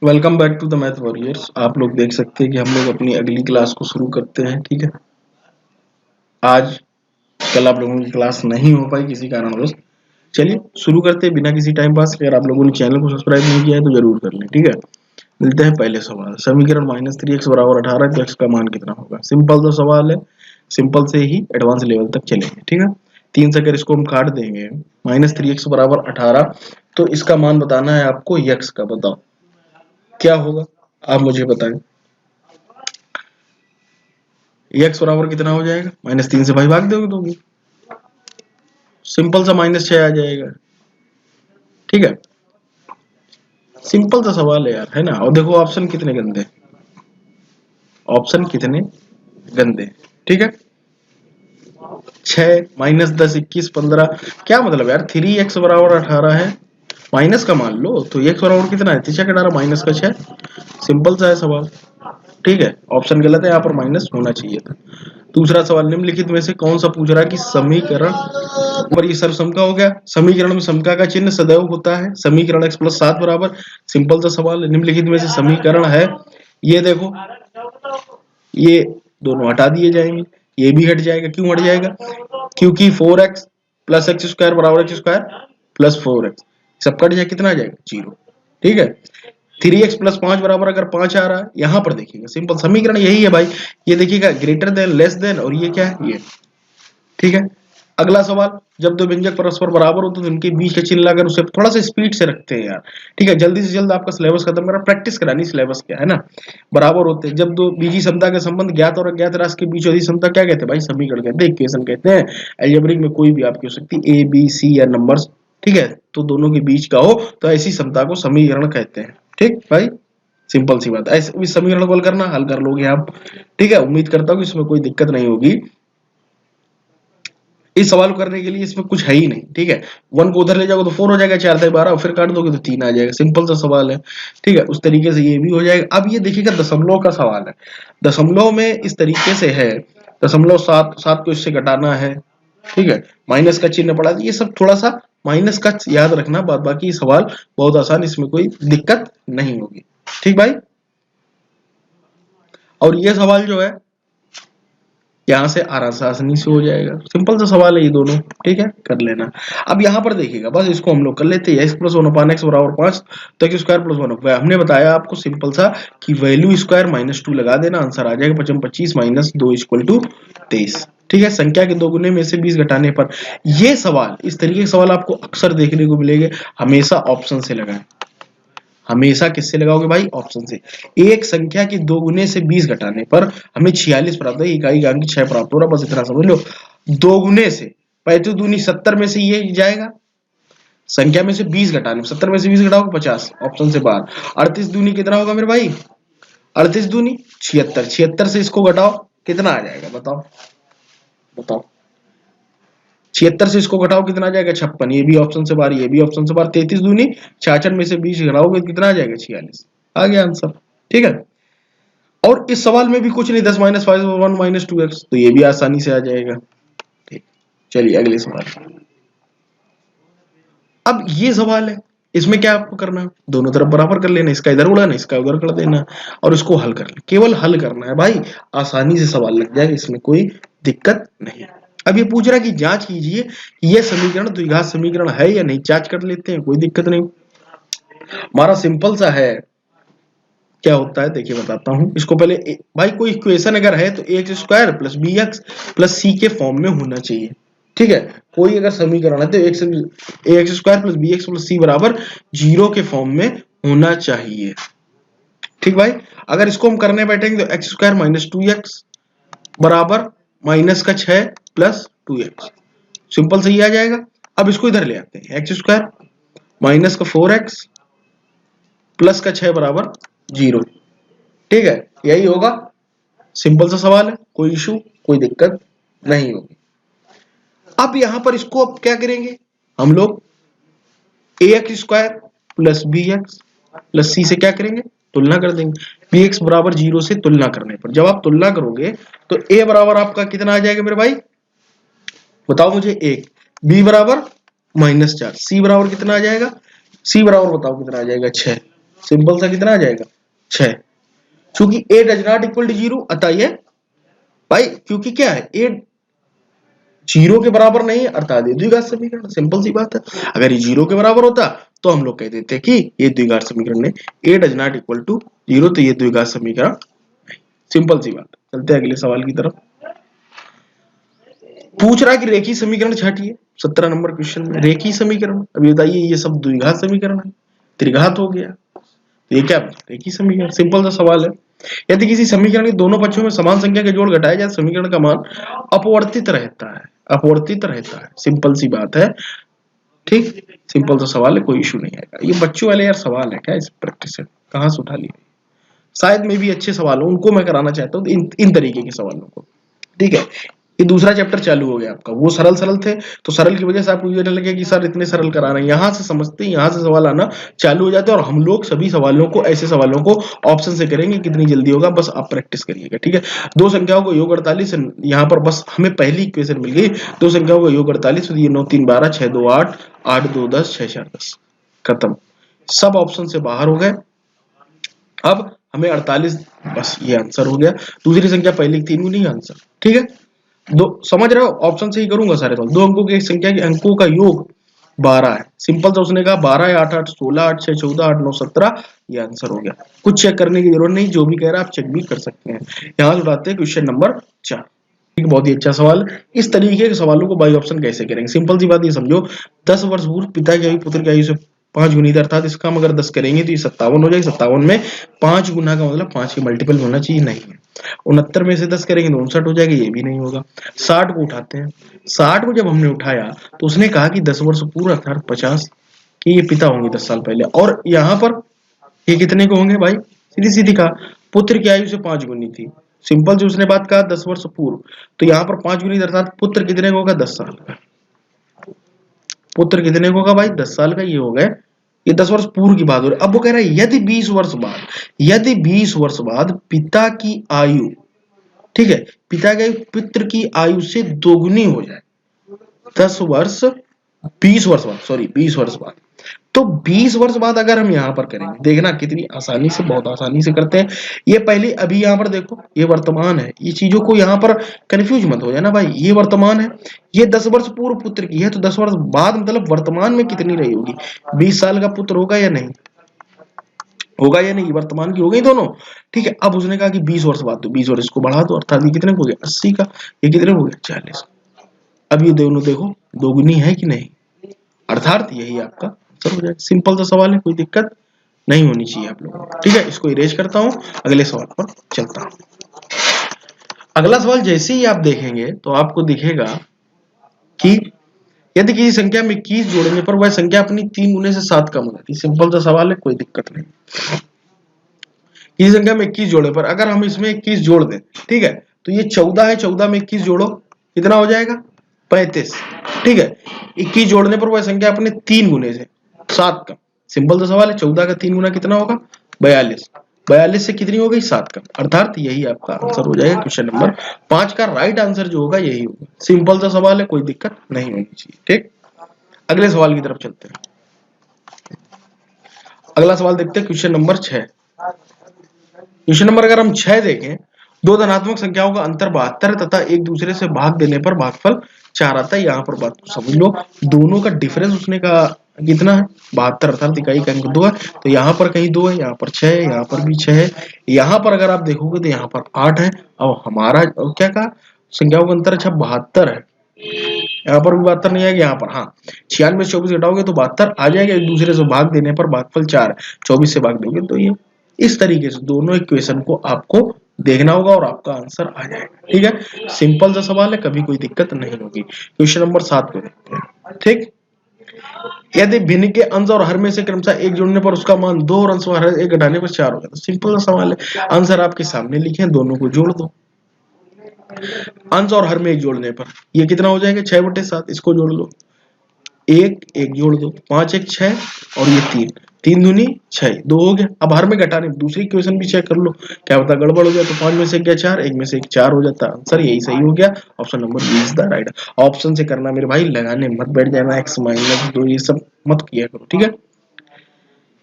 Welcome back to the math warriors. आप लोग देख सकते हैं कि हम लोग अपनी अगली क्लास को शुरू करते हैं। ठीक है, आज कल आप लोगों की क्लास नहीं हो पाई किसी कारणवश। चलिए शुरू करते हैं बिना किसी टाइम पास। अगर आप लोगों ने चैनल को सब्सक्राइब नहीं किया है तो जरूर कर लें। ठीक है, मिलते हैं पहले सवाल। समीकरण -3x बराबर 18 तो x का मान कितना होगा। सिंपल तो सवाल है, सिंपल से ही एडवांस लेवल तक चलेंगे। ठीक है, 3 से अगर इसको हम काट देंगे, -3x बराबर 18, तो इसका मान बताना है आपको x का। बताओ क्या होगा, आप मुझे बताएं। एक्स बराबर कितना हो जाएगा, -3 से भाई भाग दोगे, सिंपल सा -6 आ जाएगा। ठीक है, सिंपल सा सवाल है यार, है ना। और देखो ऑप्शन कितने गंदे, ऑप्शन कितने गंदे। ठीक है, 6 -10 21 15, क्या मतलब यार। 3x बराबर 18 है, माइनस का मान लो तो x बराबर कितना है, 3 18 माइनस का 6। सिंपल सा है सवाल। ठीक है, ऑप्शन गलत है, यहाँ पर माइनस होना चाहिए था। दूसरा सवाल, निम्नलिखित में से कौन सा पूछ रहा है कि समीकरण पर ये सर्वसम का हो गया। समीकरण में समका का चिन्ह सदैव होता है। समीकरण x + 7 बराबर, सिंपल सा सवाल है। निम्नलिखित में से समीकरण है, ये देखो, ये दोनों हटा दिए जाएंगे, ये भी हट जाएगा। क्यों हट जाएगा, क्योंकि 4x + x² बराबर x² + 4x, सब कट जाए, कितना आ जाएगा 0। ठीक है, 3x + 5 बराबर, अगर 5 आ रहा है, यहां पर देखिएगा सिंपल समीकरण यही है भाई। ये देखिएगा ग्रेटर देन लेस देन, और ये क्या है, ये। ठीक है, अगला सवाल, जब दो व्यंजक परस्पर बराबर होते तो उनके बीच का चिन्ह लगाकर उसे थोड़ा सा स्पीड से रखते हैं यार। ठीक है, जल्दी से जल्द आपका सिलेबस खत्म करा, प्रैक्टिस करानी सिलेबस क्या है ना। बराबर होते हैं जब दो बीजी समता के संबंध ज्ञात और अज्ञात राशि के बीच होती समता क्या कहते हैं भाई, समीकरण कहते हैं, इक्वेशन कहते हैं। अलजेब्रिक में कोई भी आपकी हो सकती है, ए बी सी या नंबर्स। ठीक है, तो दोनों के बीच का हो तो ऐसी समता को समीकरण कहते हैं। ठीक भाई, सिंपल सी बात। ऐसे इस समीकरण को हल करना, हल कर लोगे आप। ठीक है, उम्मीद करता हूँ कि इसमें कोई दिक्कत नहीं होगी। इस सवाल को करने के लिए इसमें कुछ है ही नहीं। ठीक है, 1 को उधर ले जाओगे तो 4 हो जाएगा, 4 × 12, फिर काट दोगे तो 3 आ जाएगा। सिंपल सा सवाल है। ठीक है, उस तरीके से ये भी हो जाएगा। अब ये देखिएगा दशमलव का सवाल है। दशमलव में इस तरीके से है, दशमलव 7 7 को इससे घटाना है। ठीक है, माइनस का चिन्ह पड़ा, ये सब थोड़ा सा माइनस का याद रखना, बाद बाकी सवाल बहुत आसान, इसमें कोई दिक्कत नहीं होगी। ठीक भाई, और ये सवाल जो है यहाँ से आसानी से हो जाएगा। सिंपल सा सवाल है ये दोनों। ठीक है, कर लेना। अब यहाँ पर देखिएगा, बस इसको हम लोग कर लेते हैं। x + 1/x बराबर 5, तो x² + 1 हमने बताया आपको सिंपल सा कि वैल्यू स्क्वायर -2 लगा देना, आंसर आ जाएगा 25 25 - 2 = 23। ठीक है, संख्या के 2 गुने में से 20 घटाने पर। ये सवाल, इस तरीके के सवाल आपको अक्सर देखने को मिलेंगे। हमेशा ऑप्शन से लगाएं, हमेशा किससे लगाओगे भाई, ऑप्शन से। एक संख्या के 2 गुने से 20 घटाने पर हमें 46 प्राप्त है, इकाई का अंक 6 प्राप्त हो रहा, बस इतना समझ लो। 2 गुने से 35 दूनी 70 में से ये जाएगा, संख्या में से 20 घटाने, 70 में से 20 घटाओगे 50, ऑप्शन से बाहर। 38 दूनी कितना होगा मेरे भाई, 38 दूनी 76, 76 से इसको घटाओ, कितना आ जाएगा बताओ, बताओ। 76 से इसको घटाओ, कितना आ जाएगा 56, ये भी ऑप्शन से बाहर, ये भी ऑप्शन से बाहर। 33 दूनी 66 में से 20 घटाओगे कितना आ जाएगा 46, आ गया आंसर। ठीक है, और इस सवाल में भी कुछ नहीं, 10 - 5 1 - 2x, तो ये भी आसानी से आ जाएगा। ठीक, चलिए अगले सवाल। अब ये सवाल है, इसमें क्या आपको करना है, दोनों तरफ बराबर कर लेना, इसका इधर उड़ाना, इसका उधर कर देना, और इसको हल कर लेना। केवल हल करना है भाई, आसानी से सवाल लग जाएगा, इसमें कोई दिक्कत नहीं। अब ये पूछ रहा है कि जांच कीजिए कि यह समीकरण द्विघात समीकरण है या नहीं। जांच कर लेते हैं, कोई दिक्कत नहीं। हमारा सिंपल सा है, क्या होता है देखिए बताता हूं। इसको पहले भाई कोई इक्वेशन अगर है तो x² + bx + c के फॉर्म में होना चाहिए। ठीक है, कोई अगर समीकरण है तो x² + bx + c बराबर 0 के फॉर्म में होना चाहिए। ठीक भाई, अगर इसको हम करने बैठेंगे तो x² - 2x बराबर -6 + 2x, सिंपल सही आ जाएगा। अब इसको इधर ले आते हैं, x² - 4x + 6 बराबर 0। ठीक है, यही होगा। सिंपल सा सवाल है, कोई इशू, कोई दिक्कत नहीं होगी। अब यहां पर इसको अब क्या करेंगे हम लोग, ax² + bx + c से क्या करेंगे, तुलना कर देंगे। px बराबर 0 से तुलना करने पर, जब आप तुलना करोगे तो a बराबर आपका कितना आ जाएगा मेरे भाई, बताओ मुझे। 1, b बराबर -4, c बराबर कितना आ जाएगा, c बराबर बताओ कितना आ जाएगा 6। सिंपल सा कितना आ जाएगा 6। क्योंकि a does not equal to 0, अतः ये भाई क्योंकि क्या है a 0 के बराबर नहीं है अर्थात ये द्विघात समीकरण, सिंपल सी बात है। अगर ये 0 के बराबर होता तो हम लोग कह देते कि ये द्विघात समीकरण है, a does not equal to 0 तो ये द्विघात समीकरण, सिंपल सी बात। चलते हैं अगले सवाल की तरफ। पूछ रहा कि रेखीय समीकरण छाटिए 17 नंबर क्वेश्चन में। रेखीय समीकरण, अभी बताइए ये सब द्विघात समीकरण है, त्रिघात हो गया, तो ये क्या रेखीय समीकरण, सिंपल सा सवाल है। यदि किसी समीकरण के दोनों पक्षों में समान संख्या के जोड़ घटाए जाए समीकरण का मान अपवर्तित रहता है, अपवर्तित रहता है, सिंपल सी बात है। ठीक, सिंपल सा सवाल है, कोई इशू नहीं आएगा। ये बच्चों वाले यार सवाल है क्या, इस प्रैक्टिस से कहाँ से उठा लिए, शायद में भी अच्छे सवाल हो, उनको मैं कराना चाहता हूँ इन तरीके के सवालों को। ठीक है, ये दूसरा चैप्टर चालू हो गया आपका, वो सरल सरल थे तो सरल की वजह से आपको ये लगे कि सर इतने सरल करा रहे हैं, यहाँ से समझते हैं, यहाँ से सवाल आना चालू हो जाते हैं और हम लोग सभी सवालों को, ऐसे सवालों को ऑप्शन से करेंगे, कितनी जल्दी होगा बस आप प्रैक्टिस करिएगा। ठीक है, दो संख्याओं को योग 48, यहाँ पर बस हमें पहली इक्वेशन मिल गई, दो संख्याओं को योग 48, ये 9 3 12, 6 2 8, 8 2 10, 6 4 10, खत्म, सब ऑप्शन से बाहर हो गए। अब हमें 48, बस ये आंसर हो गया। दूसरी संख्या पहले की 3 गुनी आंसर। ठीक है, दो समझ रहे हो, ऑप्शन से ही करूंगा सारे सवाल। दो अंकों की एक संख्या के अंकों का योग 12 है, सिंपल सा उसने कहा 12 है, 8 8 16, 8 6 14, 8 9 17, ये आंसर हो गया। कुछ चेक करने की जरूरत नहीं, जो भी कह रहा है आप चेक भी कर सकते हैं। यहाँ से उठाते हैं क्वेश्चन नंबर 4। ठीक, बहुत ही अच्छा सवाल। इस तरीके के सवालों को बाई ऑप्शन कैसे करेंगे, सिंपल सी बात ये समझो, 10 वर्ष पूर्व पिता की आयु पुत्र की आयु से 5 गुनी थी, अर्थात इसका हम अगर 10 करेंगे तो ये 57 हो जाएगा। 57 में 5 गुना का मतलब 5 के मल्टीपल होना चाहिए, नहीं है। 69 में से 10 करेंगे तो 59 हो जाएगा, ये भी नहीं होगा। 60 को उठाते हैं, 60 को जब हमने उठाया तो उसने कहा कि 10 वर्ष पूर्व अर्थात 50 कि ये पिता होंगे 10 साल पहले, और यहाँ पर ये कितने को होंगे भाई, सीधी सीधी कहा पुत्र की आयु से 5 गुनी थी, सिंपल जो उसने बात कहा 10 वर्ष पूर्व, तो यहाँ पर 5 गुनी अर्थात पुत्र कितने को होगा 10 साल का, पुत्र कितने को होगा भाई 10 साल का, ये हो गए, ये 10 वर्ष पूर्व की बात हो रही है। अब वो कह रहा है यदि 20 वर्ष बाद, यदि 20 वर्ष बाद पिता की आयु, ठीक है, पिता की आयु पुत्र की आयु से दोगुनी हो जाए, 10 वर्ष 20 वर्ष बाद, सॉरी 20 वर्ष बाद, तो 20 वर्ष बाद अगर हम यहाँ पर करेंगे, देखना कितनी आसानी से, बहुत आसानी से करते हैं। ये पहले अभी यहाँ पर देखो, ये वर्तमान है, ये चीजों को यहाँ पर कंफ्यूज मत हो जाना भाई, ये वर्तमान है, ये 10 वर्ष पूर्व पुत्र की है, तो 10 वर्ष बाद मतलब वर्तमान में कितनी रही होगी, 20 साल का पुत्र होगा या नहीं होगा, या नहीं, वर्तमान की हो गई दोनों। ठीक है, अब उसने कहा कि 20 वर्ष बाद, तो 20 वर्ष को बढ़ा दो, अर्थात ये कितने हो गया 80 का, ये कितने हो गया 40। अब ये दोनों देखो दोगुनी है कि नहीं, अर्थात यही आपका आंसर हो जाएगा। सिंपल सा सवाल है, कोई दिक्कत नहीं होनी चाहिए आप लोगों को। ठीक है, इसको इरेज करता हूं, अगले सवाल पर चलता हूं। अगला सवाल जैसे ही आप देखेंगे तो आपको दिखेगा कि यदि किसी संख्या में 21 जोड़ने पर वह संख्या अपनी 3 गुने से 7 कम हो जाती है, सिंपल सा सवाल है, कोई दिक्कत नहीं। किसी संख्या में 21 जोड़ने पर अगर हम इसमें 21 जोड़ दें, ठीक है, तो ये 14 है, 14 में 21 जोड़ो कितना हो जाएगा 35। ठीक है, 21 जोड़ने पर वह संख्या अपने 3 गुने से 7 कम, सिंपल सा सवाल है। 14 का 3 गुना कितना होगा 42, 42 से कितनी हो गई 7 कम, अर्थात यही आपका आंसर हो जाएगा। क्वेश्चन नंबर 5 का राइट आंसर जो होगा यही होगा, सिंपल सा सवाल है, कोई दिक्कत नहीं होनी चाहिए। ठीक, अगले सवाल की तरफ चलते हैं। अगला सवाल देखते हैं क्वेश्चन नंबर 6। क्वेश्चन नंबर अगर हम 6 देखें, दो धनात्मक संख्याओं का अंतर 72 तथा एक दूसरे से भाग देने पर भागफल 4 आता है। यहाँ पर बात समझ लो, दोनों का डिफरेंस उसने कहा कितना है 72, अर्थात इकाई का अंक 2 है, तो यहाँ पर कहीं 2 है, यहाँ पर 6 है, यहाँ पर भी 6 है, यहाँ पर अगर आप देखोगे तो यहाँ पर 8 है। और हमारा क्या कहा संख्याओं का अंतर अच्छा 72 है, यहाँ पर भी 72 नहीं आएगा, यहाँ पर हाँ 96 से 24 घटाओगे तो 72 आ जाएगा। एक दूसरे से भाग देने पर भागफल 4, 24 से भाग दोगे तो ये, इस तरीके से दोनों इक्वेशन को आपको देखना होगा और आपका आंसर आ जाएगा। ठीक है, सिंपल सा सवाल है, कभी कोई दिक्कत नहीं होगी। क्वेश्चन नंबर 7 को देखते हैं। ठीक, यदि भिन्न के अंश और हर में से क्रमशः एक जोड़ने पर उसका मान 2 और अंश और हर एक घटाने पर 4 होगा, तो सिंपल सा सवाल है, आंसर आपके सामने लिखे हैं, दोनों को जोड़ दो। अंश और हर में एक जोड़ने पर ये कितना हो जाएगा 6/7, इसको जोड़ लो, एक एक जोड़ दो, 5 1 6 और ये 3, 3 दूनी 6, 2 हो गया। अब हर में घटाने दूसरी इक्वेशन भी चेक कर लो, क्या पता गड़बड़ हो गया, तो 5 में से गया 4, 1 में से 1 4 हो जाता, आंसर यही सही हो गया, option number B is the right. Option से करना मेरे भाई, लगाने मत बैठ जाना, x - 2 ये सब मत किया करो। ठीक है,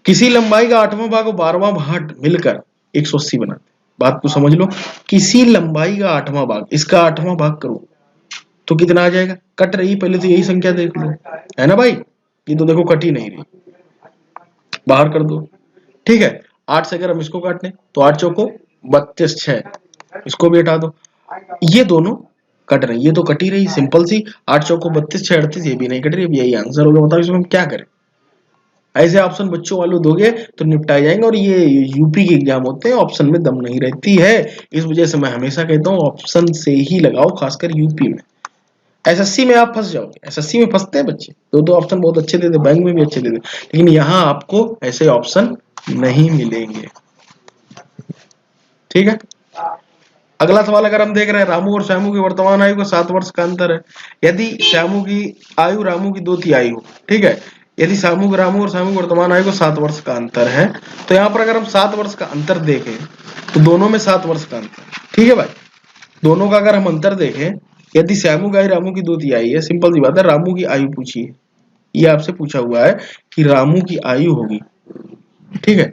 किसी लंबाई का 8वां भाग और 12वां भाग मिलकर 180 बनाते। बात को समझ लो, किसी लंबाई का 8वां भाग, इसका 8वां भाग करो तो कितना आ जाएगा? कट रही, पहले तो यही संख्या देख लो, है ना भाई? ये तो देखो कट ही नहीं रही, बाहर कर दो। ठीक है, 8 से अगर हम इसको काटने तो 8 चौको 32, 6 इसको भी हटा दो, ये दोनों कट रही, ये तो कट ही रही, सिंपल सी। 8 चौको 32, 6 38, ये भी नहीं कट रही। अब यही आंसर होगा, बताओ इसमें हम क्या करें? ऐसे ऑप्शन बच्चों वालों दोगे तो निपटाए जाएंगे, और ये यूपी के एग्जाम होते हैं, ऑप्शन में दम नहीं रहती है। इस वजह से मैं हमेशा कहता हूँ ऑप्शन से ही लगाओ, खासकर यूपी में। एसएससी में आप फंस जाओगे, एसएससी में फंसते हैं बच्चे, दो दो ऑप्शन बहुत अच्छे देते, बैंक में भी अच्छे देते, लेकिन यहाँ आपको ऐसे ऑप्शन नहीं मिलेंगे। ठीक है, अगला सवाल अगर हम देख रहे हैं, रामू और श्यामू की वर्तमान आयु का 7 वर्ष का अंतर है। यदि श्यामू की आयु रामू की 2 तिहाई हो, ठीक है, यदि रामू और श्यामू की वर्तमान आयु को 7 वर्ष का अंतर है, तो यहाँ पर अगर हम 7 वर्ष का अंतर देखें तो दोनों में 7 वर्ष का अंतर, ठीक है भाई, दोनों का अगर हम अंतर देखें, यदि श्यामू की आयु रामू की 2 तिहाई है, सिंपल सी बात है, रामू की आयु पूछिए, ये आपसे पूछा हुआ है कि रामू की आयु होगी, ठीक है,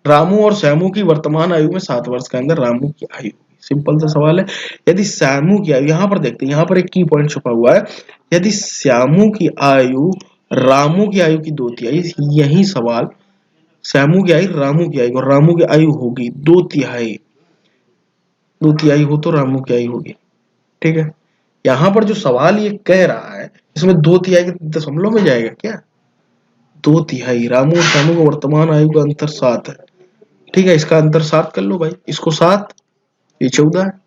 रामू और श्यामू की वर्तमान आयु में 7 वर्ष का अंतर, रामू की आयु, सिंपल सा सवाल है। यदि श्यामू की आयु, यहां पर देखते हैं, यहां पर एक की पॉइंट छुपा हुआ है, यदि श्यामू की आयु रामू की आयु की 2 तिहाई, यही सवाल, श्यामू की आयु रामू की आयु, और रामू की आयु होगी 2 तिहाई, 2 तिहाई हो तो रामू की आयु होगी, ठीक है। यहां पर जो सवाल ये कह रहा है, इसमें 2 तिहाई के दशमलव में जाएगा क्या? 2 तिहाई, रामू और श्यामू का वर्तमान आयु का अंतर 7 है, ठीक है, इसका अंतर 7 कर लो भाई, इसको 7, ये 14 है।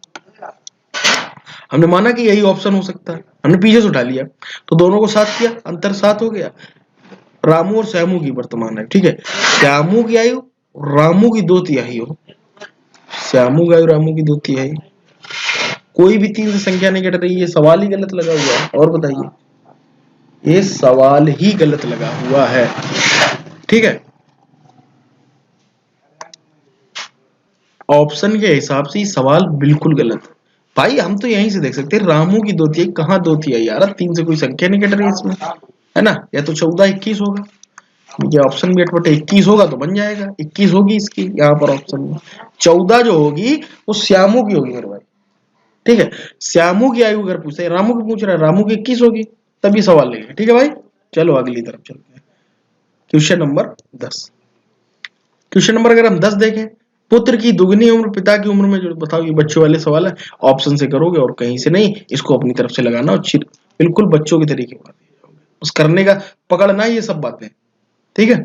हमने माना कि यही ऑप्शन हो सकता है, हमने पीछे से उठा लिया, तो दोनों को 7 किया, अंतर 7 हो गया। रामू और श्यामू की वर्तमान है, ठीक है, श्यामू की आयु रामू की 2 तिहाई हो, श्यामू की आयु रामू की 2 तिहाई, कोई भी 3 से संख्या नहीं कट रही, ये सवाल ही गलत लगा हुआ है। और बताइए, ये सवाल ही गलत लगा हुआ है, ठीक है, ऑप्शन के हिसाब से सवाल बिल्कुल गलत है भाई। हम तो यहीं से देख सकते हैं, रामू की 2 तिहाई, कहाँ 2 तिहाई यार, 3 से कोई संख्या नहीं कट रही इसमें, है ना, या तो 14 21 होगा, ये ऑप्शन भी अटपटे 21 होगा तो बन जाएगा, 21 होगी इसकी, यहाँ पर ऑप्शन में 14 जो होगी वो श्यामू की होगी मेरे भाई, ठीक है, श्यामू की आयु अगर पूछते हैं, रामू की पूछ रहा है, रामू की 21 होगी, तभी सवाल लेंगे, ठीक है भाई। चलो अगली तरफ चलते हैं, क्वेश्चन नंबर 10। क्वेश्चन नंबर अगर हम 10 देखें, पुत्र की दुगनी उम्र पिता की उम्र में जो, बताओ, ये बच्चों वाले सवाल है, ऑप्शन से करोगे और कहीं से नहीं, इसको अपनी तरफ से लगाना और बिल्कुल बच्चों के तरीके बस करने का, पकड़ना ये सब बातें, ठीक है।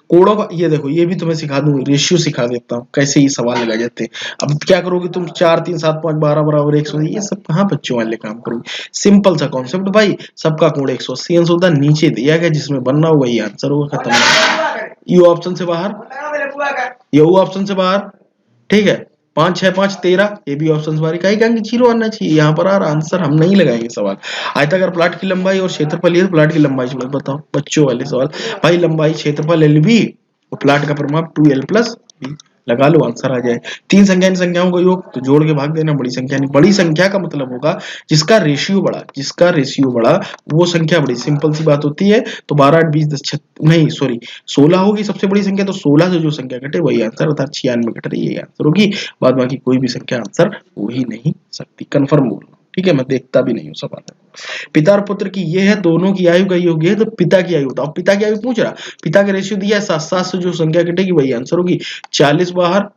कोड़ों का ये देखो, ये भी तुम्हें सिखा दूंगी, रेशियो सिखा देता हूँ कैसे ये सवाल लगाए जाते हैं। अब क्या करोगे तुम, 4 3 7 5 12 बराबर 100, ये सब कहाँ बच्चों वाले काम करोगे, सिंपल सा कॉन्सेप्ट भाई, सबका कोण 180 अंश होता है, नीचे दिया गया जिसमें बनना होगा ये आंसर होगा, खत्म। यू ऑप्शन से बाहर, यू ऑप्शन से बाहर, ठीक है, 5 6 5 13, ये भी ऑप्शन से बाहर, कहीं कहेंगे 0 आना चाहिए, यहाँ पर आंसर हम नहीं लगाएंगे सवाल। आयताकार प्लाट की लंबाई और क्षेत्रफल, ये प्लाट की लंबाई बताओ, बच्चों वाले सवाल भाई, लंबाई क्षेत्रफल एल बी और प्लाट का परिमाप 2l प्लस बी, लगा लो आंसर आ जाए। 3 संख्या इन संख्याओं का योग तो जोड़ के भाग देना, बड़ी संख्या नहीं, बड़ी संख्या का मतलब होगा जिसका रेशियो बड़ा, जिसका रेशियो बड़ा वो संख्या बड़ी, सिंपल सी बात होती है। तो 12 8 20 10 नहीं सॉरी 16 होगी सबसे बड़ी संख्या, तो 16 से जो संख्या घटे वही आंसर, अर्थात 96 घट रही है आंसर होगी, बाद बाकी कोई भी संख्या आंसर हो ही नहीं सकती, कंफर्म बोल, ठीक है, मैं देखता भी नहीं हूँ सवाल। पिता और पुत्र की ये है, दोनों की आयु का योग है, तो पिता की आयु बताओ, पिता की आयु पूछ रहा, पिता का रेशियो दिया है 7, 7 से जो संख्या घटेगी वही आंसर होगी, 40 बाहर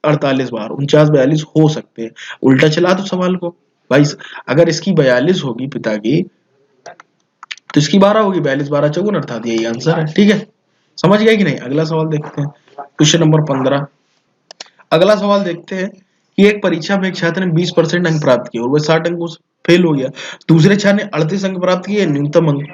48 बाहर 49 42 हो सकते हैं, उल्टा चला दो सवाल को भाई, अगर इसकी 42 होगी पिता की तो इसकी 12 होगी, 42 12 54, अर्थात यही आंसर है, ठीक है, समझ गए कि नहीं। अगला सवाल देखते हैं, क्वेश्चन नंबर 15। अगला सवाल देखते हैं कि एक परीक्षा में एक छात्र ने 20% अंक प्राप्त किए और वह 60 अंकों से फेल हो गया, दूसरे छात्र ने 38 अंक प्राप्त किए, न्यूनतम अंक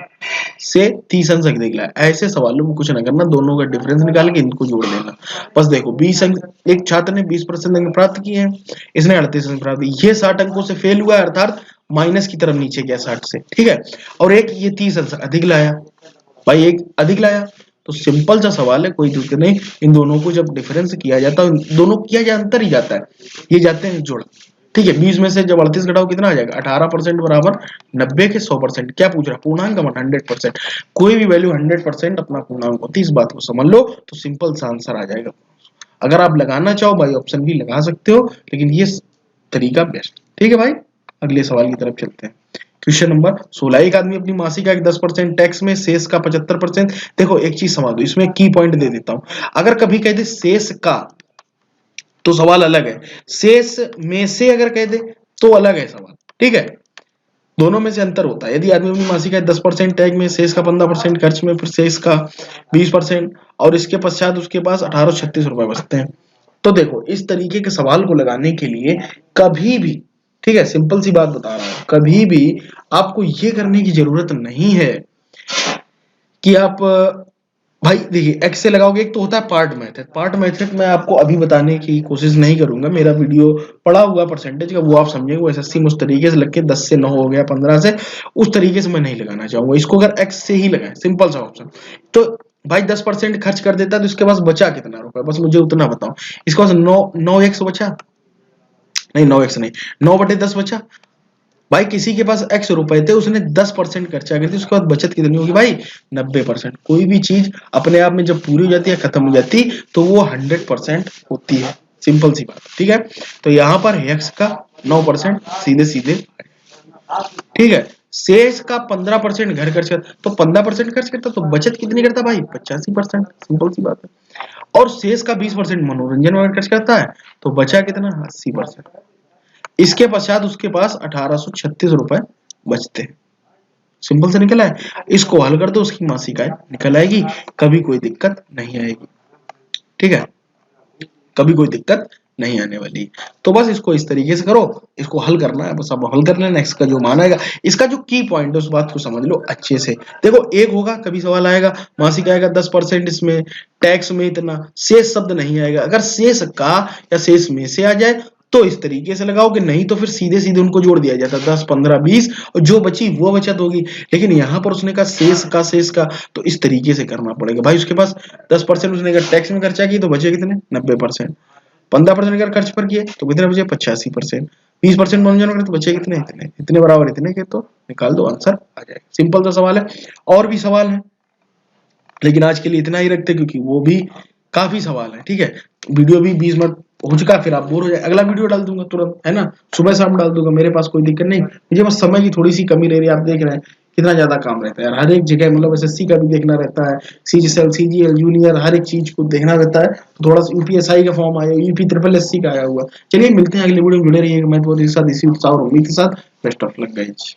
से 30 अंक अधिक लाया। ऐसे सवालों में कुछ ना करना, दोनों का डिफरेंस निकाल के इनको जोड़ देना। बस देखो 20 अंक, एक छात्र ने 20% अंक प्राप्त किए हैं, इसने 38 अंक प्राप्त किए, ये 60 अंकों से फेल हुआ है, अर्थात माइनस की तरफ नीचे गया 60 से, ठीक है, और एक ये 30 अंक अधिक लाया भाई, एक अधिक लाया, तो सिंपल सा सवाल है, कोई दिक्कत नहीं, इन दोनों को जब डिफरेंस किया जाता है, दोनों किया जाता ही जाता है, ये जाते हैं जोड़, ठीक है, 20 में से जब 38 घटाओ कितना आ जाएगा, 18% बराबर 90 के 100%। क्या पूछ रहा है, पूर्णांक का 100%। कोई भी वैल्यू 100% अपना पूर्णांक होती है, इस बात को समझ लो, तो सिंपल सा आंसर आ जाएगा। अगर आप लगाना चाहो बाई ऑप्शन भी लगा सकते हो, लेकिन ये तरीका बेस्ट। ठीक है भाई, अगले सवाल की तरफ चलते हैं। क्वेश्चन नंबर 16, एक आदमी अपनी मासिक आय 10% टैक्स में, शेष का 75%। देखो एक चीज समझ दो, इसमें की पॉइंट दे देता हूं। अगर कभी कह दे शेष का तो सवाल अलग है, शेष में से अगर कह दे तो अलग है सवाल। ठीक है, दोनों में से अंतर होता है। यदि आदमी अपनी मासिक आय 10% टैग में, शेष का 15% खर्च में, फिर शेष का 20% और इसके पश्चात उसके पास 1836 रुपए बचते हैं। तो देखो इस तरीके के सवाल को लगाने के लिए कभी भी, ठीक है, सिंपल सी बात बता रहा हूं, कभी भी आपको ये करने की जरूरत नहीं है कि आप भाई देखिए एक्स से लगाओगे। एक तो होता है पार्ट मेथड, पार्ट मेथड मैं आपको अभी बताने की कोशिश नहीं करूंगा, मेरा वीडियो पड़ा हुआ परसेंटेज का, वो आप समझेंगे। वो एसएससी उस तरीके से लग के 10 से 9 हो गया, 15 से, उस तरीके से मैं नहीं लगाना चाहूंगा इसको। अगर एक्स से ही लगाए, सिंपल सा ऑप्शन, तो भाई 10% खर्च कर देता है तो इसके पास बचा कितना रुपए, बस मुझे उतना बताओ। इसके पास 9x बचा, नहीं 9x नहीं, 9/10 बचा। भाई किसी के पास x रुपए थे, उसने 10% खर्चा कर दिया, उसके बाद बचत कितनी होगी भाई, 90%। कोई भी चीज अपने आप में जब पूरी हो जाती है, खत्म हो जाती, तो वो 100% होती है, सिंपल सी बात। ठीक है, तो यहाँ पर x का 9% सीधे सीधे, ठीक है। शेष का 15% घर खर्च करता, तो 15% खर्च करता, तो बचत कितनी करता भाई, 85%, सिंपल सी बात है। और शेष का 20% मनोरंजन में खर्च करता है, तो बचा कितना, 80%। इसके पश्चात उसके पास 1836 रुपए बचते हैं। सिंपल से निकला है, इसको हल कर दो, उसकी मासिक आय निकल आएगी, कभी कोई दिक्कत नहीं आएगी। ठीक है, कभी कोई दिक्कत नहीं आने वाली। तो बस इसको इस तरीके से करो, इसको हल करना है, बस अब हल कर लेना। इसका जो मान आएगा, इसका जो की पॉइंट है उस बात को समझ लो अच्छे से। देखो एक होगा, कभी सवाल आएगा मासिक आएगा 10%, इसमें टैक्स में इतना, शेष शब्द नहीं आएगा। अगर शेष का या शेष में से आ जाए तो इस तरीके से लगाओगे, नहीं तो फिर सीधे सीधे उनको जोड़ दिया जाता, 10, 15, 20, और जो बची वो बचत होगी। लेकिन यहाँ पर उसने कहा शेष का, तो इस तरीके से करना पड़ेगा भाई। उसके पास 10% उसने अगर टैक्स में खर्चा की तो बचे कितने, 90%। 15% अगर खर्च पर किए तो कितने बचे, 85%। 20% मनोरंजन अगर तो बचे कितने, इतने, इतने बराबर इतने के, तो निकाल दो, आंसर आ जाएगा। सिंपल सा सवाल है, और भी सवाल है, लेकिन आज के लिए इतना ही रखते, क्योंकि वो भी काफी सवाल है। ठीक है, वीडियो भी 20 मिनट हो चुका, फिर आप बोर हो जाए। अगला वीडियो डाल दूंगा तुरंत, है ना, सुबह शाम डाल दूंगा, मेरे पास कोई दिक्कत नहीं। मुझे बस समय की थोड़ी सी कमी रह रही है, आप देख रहे हैं कितना ज्यादा काम रहता है यार, हर एक जगह, मतलब एसएससी का भी देखना रहता है, सीजीएल, सीजीएल जूनियर, हर एक चीज को देखना रहता है। तो थोड़ा सा यूपीएसआई का फॉर्म आया, यूपी ट्रिपल एससी का आया हुआ। चलिए मिलते हैं अगले वीडियो में, जुड़े रहिएगा मैं तो साथ इसी उत्साह और उम्मीद के साथ। Best of luck guys.